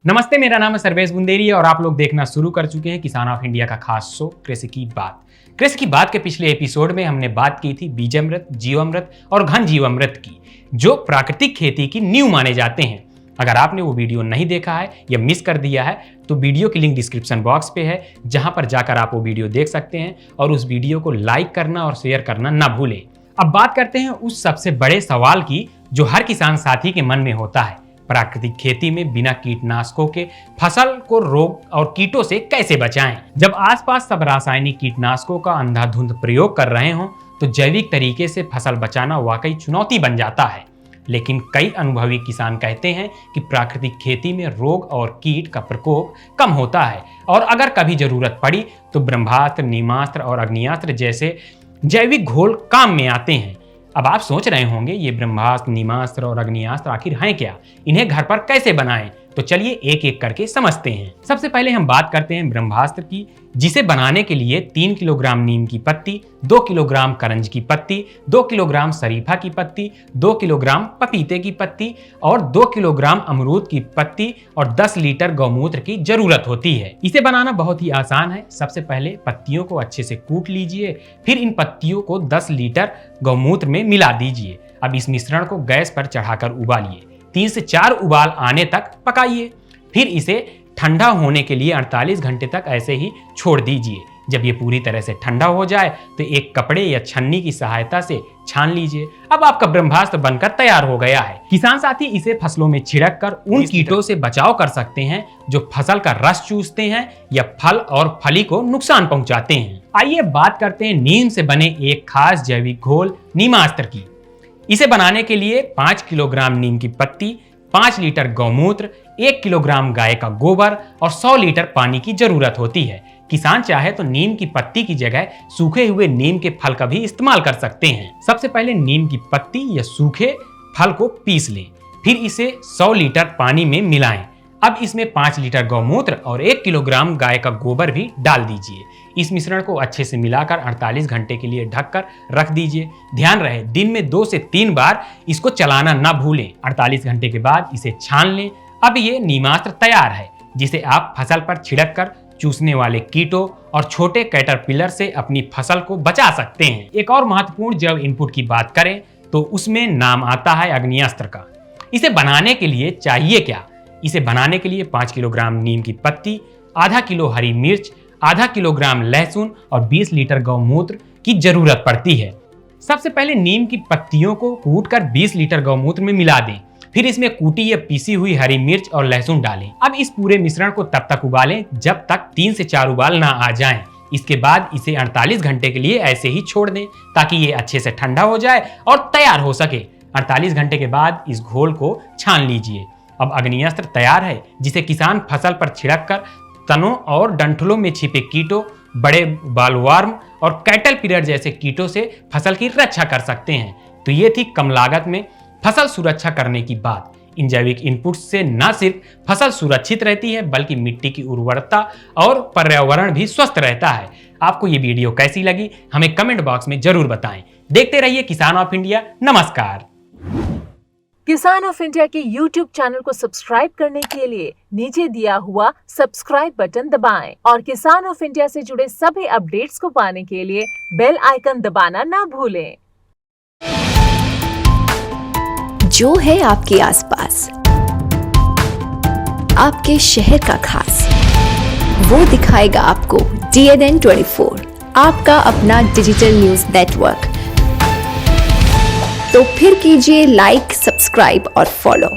नमस्ते, मेरा नाम है सर्वेश बुंदेरी और आप लोग देखना शुरू कर चुके हैं किसान ऑफ इंडिया का खास शो कृषि की बात। कृषि की बात के पिछले एपिसोड में हमने बात की थी बीजामृत, जीवामृत और घन जीवामृत की, जो प्राकृतिक खेती की नींव माने जाते हैं। अगर आपने वो वीडियो नहीं देखा है या मिस कर दिया है तो वीडियो की लिंक डिस्क्रिप्शन बॉक्स पे है, जहां पर जाकर आप वो वीडियो देख सकते हैं और उस वीडियो को लाइक करना और शेयर करना ना भूलें। अब बात करते हैं उस सबसे बड़े सवाल की जो हर किसान साथी के मन में होता है, प्राकृतिक खेती में बिना कीटनाशकों के फसल को रोग और कीटों से कैसे बचाएं। जब आसपास सब रासायनिक कीटनाशकों का अंधाधुंध प्रयोग कर रहे हों तो जैविक तरीके से फसल बचाना वाकई चुनौती बन जाता है। लेकिन कई अनुभवी किसान कहते हैं कि प्राकृतिक खेती में रोग और कीट का प्रकोप कम होता है और अगर कभी जरूरत पड़ी तो ब्रह्मास्त्र, नीमास्त्र और अग्नियास्त्र जैसे जैविक घोल काम में आते हैं। अब आप सोच रहे होंगे ये ब्रह्मास्त्र, नीमास्त्र और अग्नियास्त्र आखिर हैं क्या, इन्हें घर पर कैसे बनाएं? तो चलिए एक एक करके समझते हैं। सबसे पहले हम बात करते हैं ब्रह्मास्त्र की, जिसे बनाने के लिए 3 किलोग्राम नीम की पत्ती, 2 किलोग्राम करंज की पत्ती, 2 किलोग्राम शरीफा की पत्ती, 2 किलोग्राम पपीते की पत्ती और 2 किलोग्राम अमरूद की पत्ती और 10 लीटर गौमूत्र की जरूरत होती है। इसे बनाना बहुत ही आसान है। सबसे पहले पत्तियों को अच्छे से कूट लीजिए, फिर इन पत्तियों को 10 लीटर गौमूत्र में मिला दीजिए। अब इस मिश्रण को गैस पर चढ़ाकर उबालिए, 3 से 4 उबाल आने तक पकाइए। फिर इसे ठंडा होने के लिए 48 घंटे तक ऐसे ही छोड़ दीजिए। जब ये पूरी तरह से ठंडा हो जाए तो एक कपड़े या छन्नी की सहायता से छान लीजिए। अब आपका ब्रह्मास्त्र बनकर तैयार हो गया है। किसान साथी इसे फसलों में छिड़क कर उन कीटों से बचाव कर सकते हैं जो फसल का रस चूसते हैं या फल और फली को नुकसान पहुंचाते हैं। आइए बात करते हैं नीम से बने एक खास जैविक घोल नीमास्त्र की। इसे बनाने के लिए 5 किलोग्राम नीम की पत्ती, 5 लीटर गौमूत्र, 1 किलोग्राम गाय का गोबर और 100 लीटर पानी की जरूरत होती है। किसान चाहे तो नीम की पत्ती की जगह सूखे हुए नीम के फल का भी इस्तेमाल कर सकते हैं। सबसे पहले नीम की पत्ती या सूखे फल को पीस लें, फिर इसे 100 लीटर पानी में मिलाएं। अब इसमें 5 लीटर गौमूत्र और 1 किलोग्राम गाय का गोबर भी डाल दीजिए। इस मिश्रण को अच्छे से मिलाकर 48 घंटे के लिए ढककर रख दीजिए। ध्यान रहे दिन में 2 से 3 बार इसको चलाना ना भूलें। 48 घंटे के बाद इसे छान लें। अब ये नीमास्त्र तैयार है, जिसे आप फसल पर छिड़क कर चूसने वाले कीटों और छोटे कैटरपिलर से अपनी फसल को बचा सकते हैं। एक और महत्वपूर्ण जैव इनपुट की बात करें तो उसमें नाम आता है अग्नियास्त्र का। इसे बनाने के लिए चाहिए क्या? इसे बनाने के लिए 5 किलोग्राम नीम की पत्ती, आधा किलो हरी मिर्च, आधा किलोग्राम लहसुन और 20 लीटर गौमूत्र की जरूरत पड़ती है। सबसे पहले नीम की पत्तियों को कूटकर 20 लीटर गौमूत्र में मिला दें, फिर इसमें कूटी या पीसी हुई हरी मिर्च और लहसुन डालें। अब इस पूरे मिश्रण को तब तक उबालें जब तक 3 से 4 उबाल ना आ जाएं। इसके बाद इसे 48 घंटे के लिए ऐसे ही छोड़ दें ताकि ये अच्छे से ठंडा हो जाए और तैयार हो सके। 48 घंटे के बाद इस घोल को छान लीजिए। अब अग्नियास्त्र तैयार है, जिसे किसान फसल पर छिड़क कर तनों और डंठलों में छिपे कीटों, बड़े बालवार्म और कैटरपिलर जैसे कीटों से फसल की रक्षा कर सकते हैं। तो ये थी कम लागत में फसल सुरक्षा करने की बात। इन जैविक इनपुट से न सिर्फ फसल सुरक्षित रहती है बल्कि मिट्टी की उर्वरता और पर्यावरण भी स्वस्थ रहता है। आपको ये वीडियो कैसी लगी हमें कमेंट बॉक्स में जरूर बताएं। देखते रहिए किसान ऑफ इंडिया। नमस्कार। किसान ऑफ इंडिया के YouTube चैनल को सब्सक्राइब करने के लिए नीचे दिया हुआ सब्सक्राइब बटन दबाएं और किसान ऑफ इंडिया से जुड़े सभी अपडेट्स को पाने के लिए बेल आइकन दबाना ना भूलें। जो है आपके आसपास, आपके शहर का खास, वो दिखाएगा आपको DNN 24, आपका अपना डिजिटल न्यूज नेटवर्क। तो फिर कीजिए लाइक, सब्सक्राइब और फॉलो।